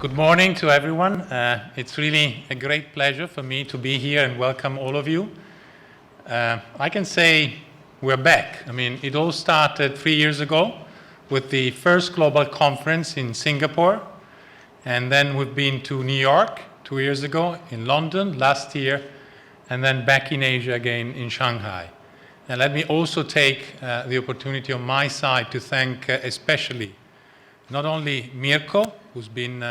Good morning to everyone. It's really a great pleasure for me to be here and welcome all of you. I can say we're back. I mean, it all started 3 years ago with the first global conference in Singapore, and then we've been to New York 2 years ago, in London last year, and then back in Asia again in Shanghai. And let me also take the opportunity on my side to thank especially not only Mirko, who's been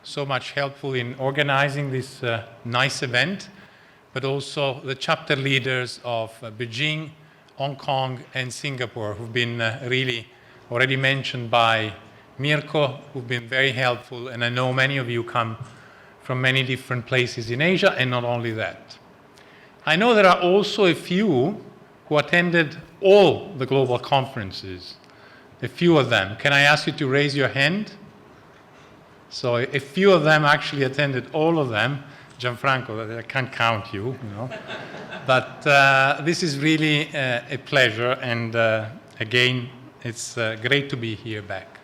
so much helpful in organizing this nice event, but also the chapter leaders of Beijing, Hong Kong, and Singapore, who've been really already mentioned by Mirko, who've been very helpful, and I know many of you come from many different places in Asia, and not only that. I know there are also a few who attended all the global conferences, a few of them. Can I ask you to raise your hand? So a few of them actually attended all of them. Gianfranco, I can't count you, But this is really a pleasure, and again, it's great to be here back.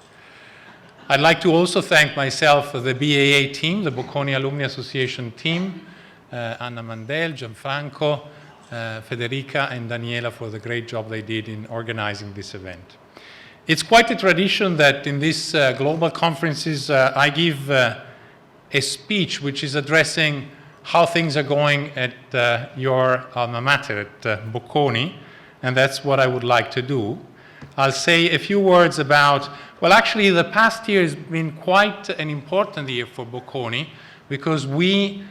I'd like to also thank myself, the BAA team, the Bocconi Alumni Association team, Anna Mandel, Gianfranco, Federica, and Daniela for the great job they did in organizing this event. It's quite a tradition that in these global conferences I give a speech which is addressing how things are going at your alma mater, at Bocconi, and that's what I would like to do. I'll say a few words about, well, actually the past year has been quite an important year for Bocconi because we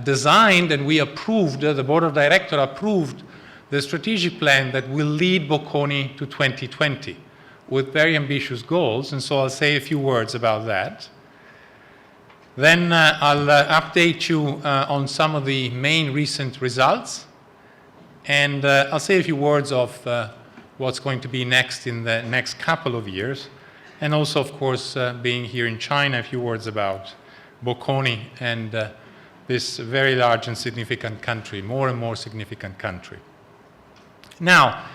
designed and we approved, the board of directors approved the strategic plan that will lead Bocconi to 2020. With very ambitious goals, and so I'll say a few words about that. Then I'll update you on some of the main recent results, and I'll say a few words of what's going to be next in the next couple of years, and also, of course, being here in China, a few words about Bocconi and this very large and significant country, more and more significant country. Now,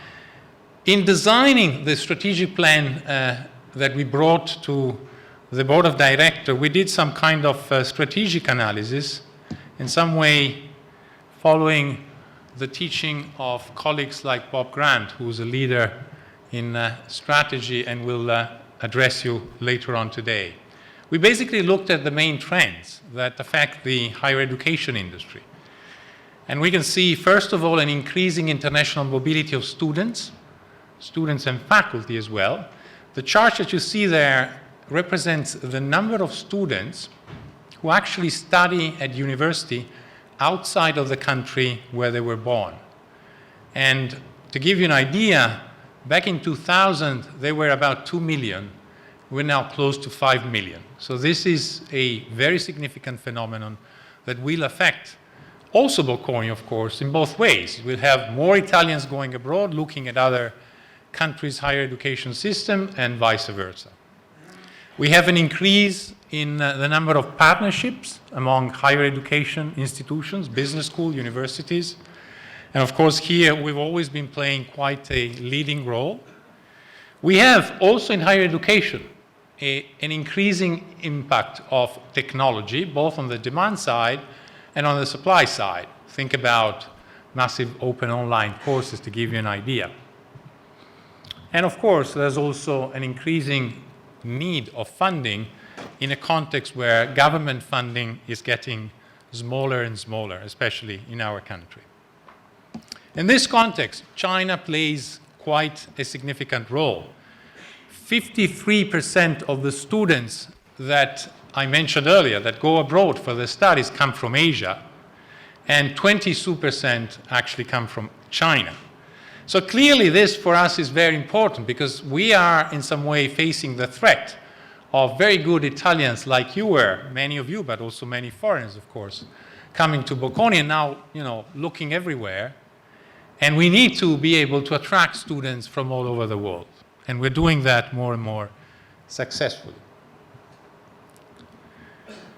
in designing the strategic plan that we brought to the board of directors, we did some kind of strategic analysis, in some way following the teaching of colleagues like Bob Grant, who's a leader in strategy and will address you later on today. We basically looked at the main trends that affect the higher education industry. And we can see, first of all, an increasing international mobility of students and faculty as well. The chart that you see there represents the number of students who actually study at university outside of the country where they were born. And to give you an idea, back in 2000, there were about 2 million. We're now close to 5 million. So this is a very significant phenomenon that will affect also Bocconi, of course, in both ways. We'll have more Italians going abroad, looking at other countries' higher education system, and vice versa. We have an increase in the number of partnerships among higher education institutions, business schools, universities. And of course, here we've always been playing quite a leading role. We have also in higher education an increasing impact of technology, both on the demand side and on the supply side. Think about massive open online courses to give you an idea. And of course, there's also an increasing need of funding in a context where government funding is getting smaller and smaller, especially in our country. In this context, China plays quite a significant role. 53% of the students that I mentioned earlier that go abroad for their studies come from Asia, and 22% actually come from China. So clearly this for us is very important because we are in some way facing the threat of very good Italians like you were, many of you, but also many foreigners, of course, coming to Bocconi and now, looking everywhere. And we need to be able to attract students from all over the world. And we're doing that more and more successfully.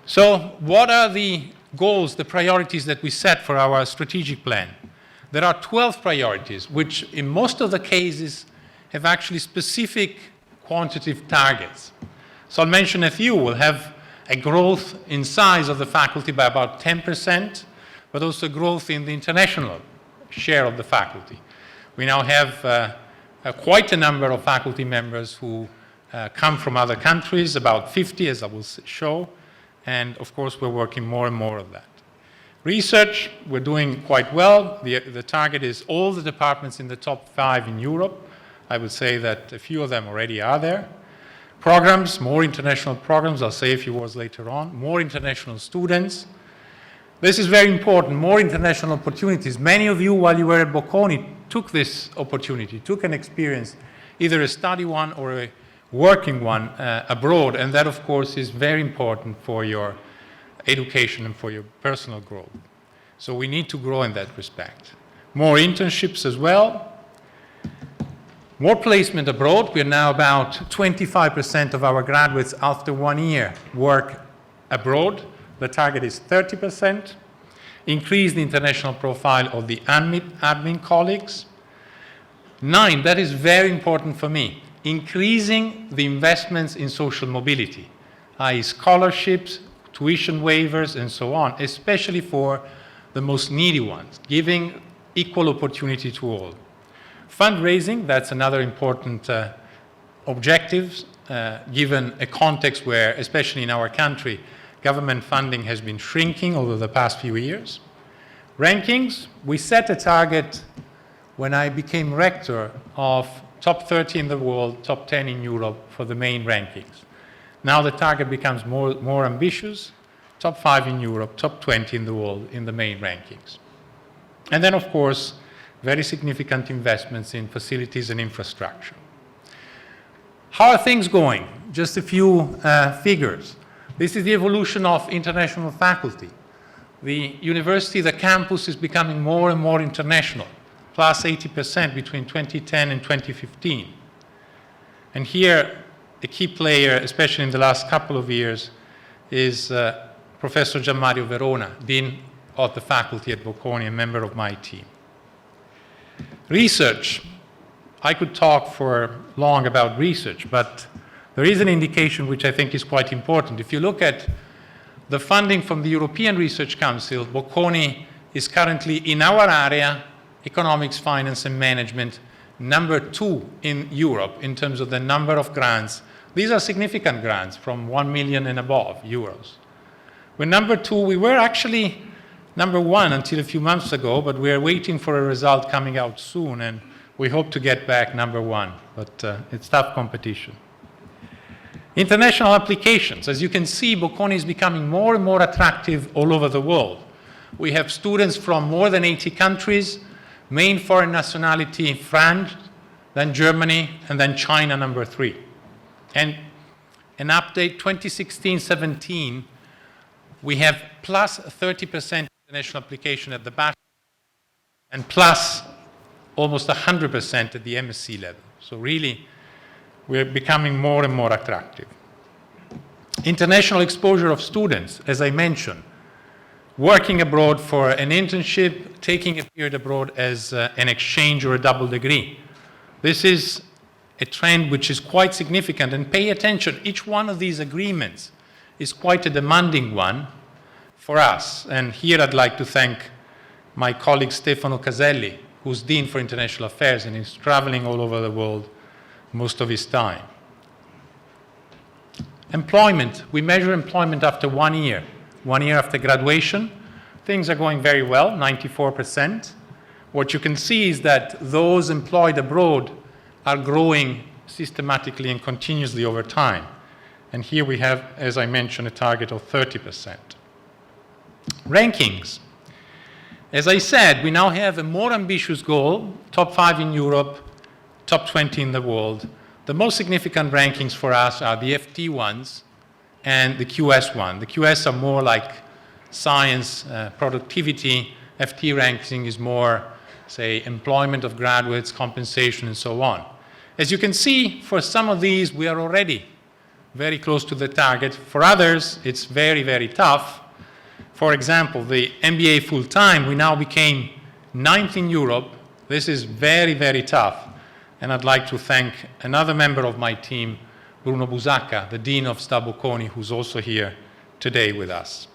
So what are the goals, the priorities that we set for our strategic plan? There are 12 priorities, which in most of the cases have actually specific quantitative targets. So I'll mention a few. We'll have a growth in size of the faculty by about 10%, but also growth in the international share of the faculty. We now have quite a number of faculty members who come from other countries, about 50 as I will show, and of course we're working more and more on that. Research, we're doing quite well. The target is all the departments in the top 5 in Europe. I would say that a few of them already are there. Programs, more international programs, I'll say a few words later on, more international students. This is very important, more international opportunities. Many of you, while you were at Bocconi, took this opportunity, took an experience, either a study one or a working one abroad, and that, of course, is very important for your education and for your personal growth. So we need to grow in that respect. More internships as well. More placement abroad. We're now about 25% of our graduates after 1 year work abroad. The target is 30%. Increase the international profile of the admin colleagues. 9, that is very important for me, increasing the investments in social mobility, i.e. scholarships, tuition waivers, and so on, especially for the most needy ones, giving equal opportunity to all. Fundraising, that's another important objective, given a context where, especially in our country, government funding has been shrinking over the past few years. Rankings, we set a target when I became rector of top 30 in the world, top 10 in Europe for the main rankings. Now the target becomes more ambitious, top 5 in Europe, top 20 in the world in the main rankings. And then, of course, very significant investments in facilities and infrastructure. How are things going? Just a few figures. This is the evolution of international faculty. The university, the campus is becoming more and more international, plus 80% between 2010 and 2015. And here, a key player, especially in the last couple of years, is Professor Gianmario Verona, Dean of the faculty at Bocconi, a member of my team. Research. I could talk for long about research, but there is an indication which I think is quite important. If you look at the funding from the European Research Council, Bocconi is currently in our area, economics, finance, and management, number 2 in Europe in terms of the number of grants. These are significant grants from 1 million and above euros. We're number 2. We were actually number 1 until a few months ago, but we're waiting for a result coming out soon, and we hope to get back number 1, but it's tough competition. International applications. As you can see, Bocconi is becoming more and more attractive all over the world. We have students from more than 80 countries, main foreign nationality France, then Germany, and then China, number 3. And an update, 2016-17, we have plus 30% international application at the bachelor and plus almost 100% at the MSc level. So really, we're becoming more and more attractive. International exposure of students, as I mentioned, working abroad for an internship, taking a period abroad as an exchange or a double degree. This is a trend which is quite significant, and pay attention, each one of these agreements is quite a demanding one for us. And here I'd like to thank my colleague Stefano Caselli, who's Dean for International Affairs and is traveling all over the world most of his time. Employment. We measure employment after 1 year. 1 year after graduation. Things are going very well, 94%. What you can see is that those employed abroad are growing systematically and continuously over time. And here we have, as I mentioned, a target of 30%. Rankings. As I said, we now have a more ambitious goal, top 5 in Europe, top 20 in the world. The most significant rankings for us are the FT ones and the QS one. The QS are more like science, productivity. FT ranking is more, say, employment of graduates, compensation, and so on. As you can see, for some of these, we are already very close to the target. For others, it's very, very tough. For example, the MBA full-time, we now became 9th in Europe. This is very, very tough. And I'd like to thank another member of my team, Bruno Busacca, the Dean of Bocconi, who's also here today with us.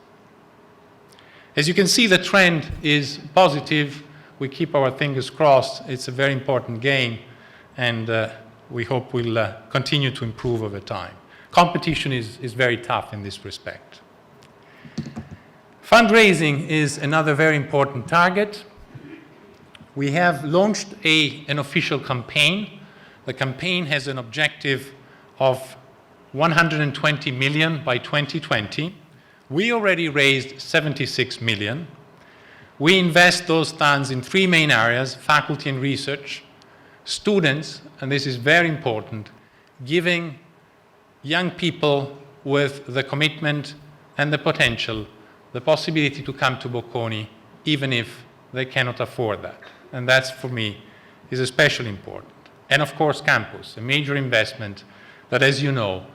As you can see, the trend is positive. We keep our fingers crossed. It's a very important game, and we hope we'll continue to improve over time. Competition is very tough in this respect. Fundraising is another very important target. We have launched an official campaign. The campaign has an objective of 120 million by 2020. We already raised 76 million. We invest those funds in three main areas: faculty and research, students, and this is very important, giving young people with the commitment and the potential, the possibility to come to Bocconi, even if they cannot afford that. And that's, for me, is especially important. And of course, campus, a major investment that, as you know,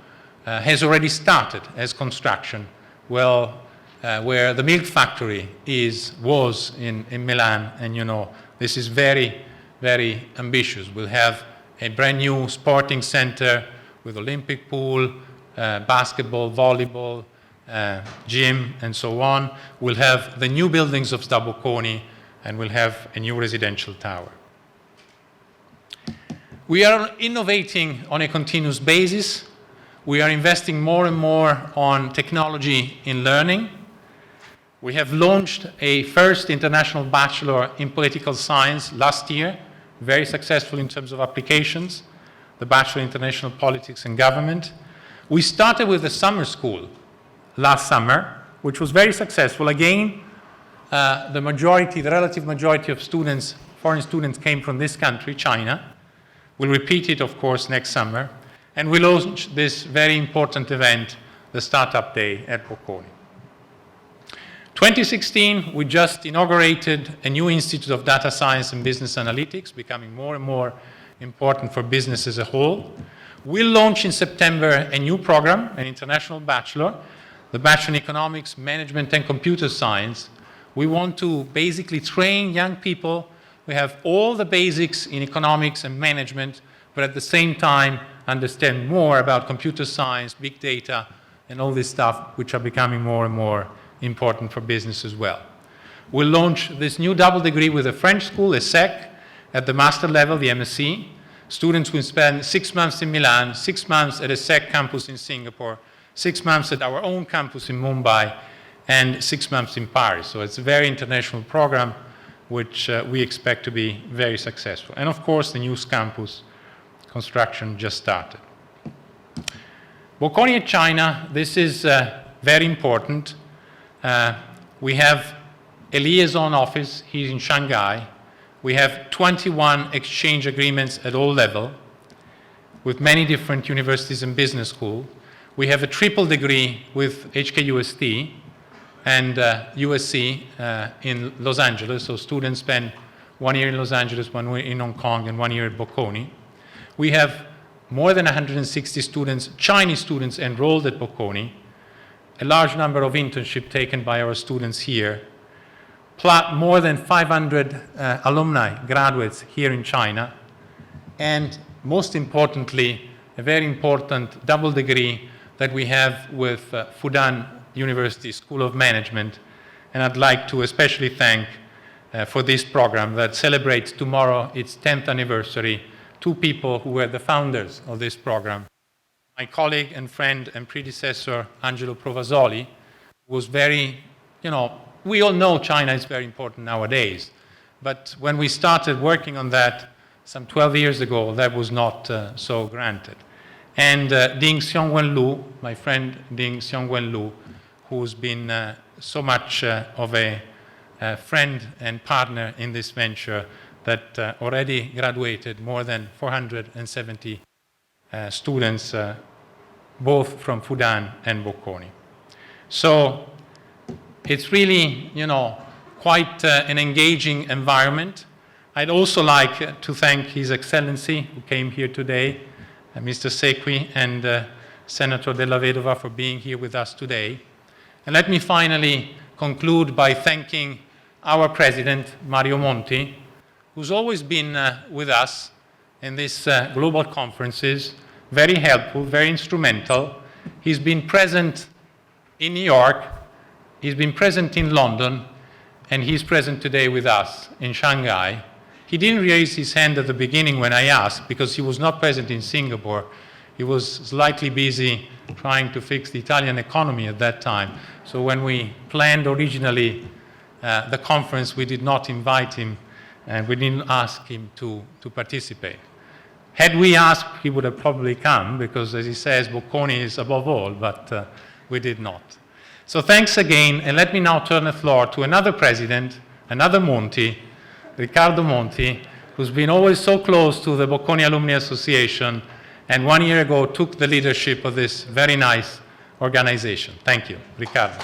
has already started as construction, well, where the milk factory was in Milan, and you know, this is very, very ambitious. We'll have a brand new sporting center with Olympic pool, basketball, volleyball, gym, and so on. We'll have the new buildings of Sta Bocconi, and we'll have a new residential tower. We are innovating on a continuous basis. We are investing more and more on technology in learning. We have launched a first international bachelor in political science last year, very successful in terms of applications, the Bachelor in International Politics and Government. We started with a summer school last summer, which was very successful. Again, the relative majority of students, foreign students, came from this country, China. We'll repeat it, of course, next summer. And we launched this very important event, the Startup Day at Bocconi. 2016, we just inaugurated a new Institute of Data Science and Business Analytics, becoming more and more important for business as a whole. We'll launch in September a new program, an international bachelor, the Bachelor in Economics, Management and Computer Science. We want to basically train young people. We have all the basics in economics and management, but at the same time understand more about computer science, big data, and all this stuff, which are becoming more and more important for business as well. We'll launch this new double degree with a French school, a SEC, at the master level, the MSc. Students will spend 6 months in Milan, 6 months at a SEC campus in Singapore, 6 months at our own campus in Mumbai, and 6 months in Paris. So it's a very international program, which we expect to be very successful. And of course, the new campus construction just started. Bocconi and China, this is very important. We have a liaison office here in Shanghai. We have 21 exchange agreements at all levels with many different universities and business schools. We have a triple degree with HKUST and USC in Los Angeles, so students spend 1 year in Los Angeles, 1 year in Hong Kong, and 1 year at Bocconi. We have more than 160 students, Chinese students, enrolled at Bocconi, a large number of internships taken by our students here, plus more than 500 alumni, graduates here in China, and most importantly, a very important double degree that we have with Fudan University School of Management. And I'd like to especially thank for this program that celebrates tomorrow its 10th anniversary, 2 people who were the founders of this program. My colleague and friend and predecessor, Angelo Provasoli, was very, we all know China is very important nowadays. But when we started working on that some 12 years ago, that was not so granted. And Ding Xiongwen Lu, my friend Ding Xiongwen Lu, who's been so much of a friend and partner in this venture, that already graduated more than 470 students, both from Fudan and Bocconi. So it's really, quite an engaging environment. I'd also like to thank His Excellency, who came here today, Mr. Sequi, and Senator Della Vedova for being here with us today. And let me finally conclude by thanking our President, Mario Monti, who's always been with us in these global conferences, very helpful, very instrumental. He's been present in New York, he's been present in London, and he's present today with us in Shanghai. He didn't raise his hand at the beginning when I asked, because he was not present in Singapore. He was slightly busy trying to fix the Italian economy at that time. So when we planned originally the conference, we did not invite him, and we didn't ask him to participate. Had we asked, he would have probably come, because as he says, Bocconi is above all, but we did not. So thanks again, and let me now turn the floor to another president, another Monti, Riccardo Monti, who's been always so close to the Bocconi Alumni Association, and 1 year ago took the leadership of this very nice organization. Thank you, Riccardo.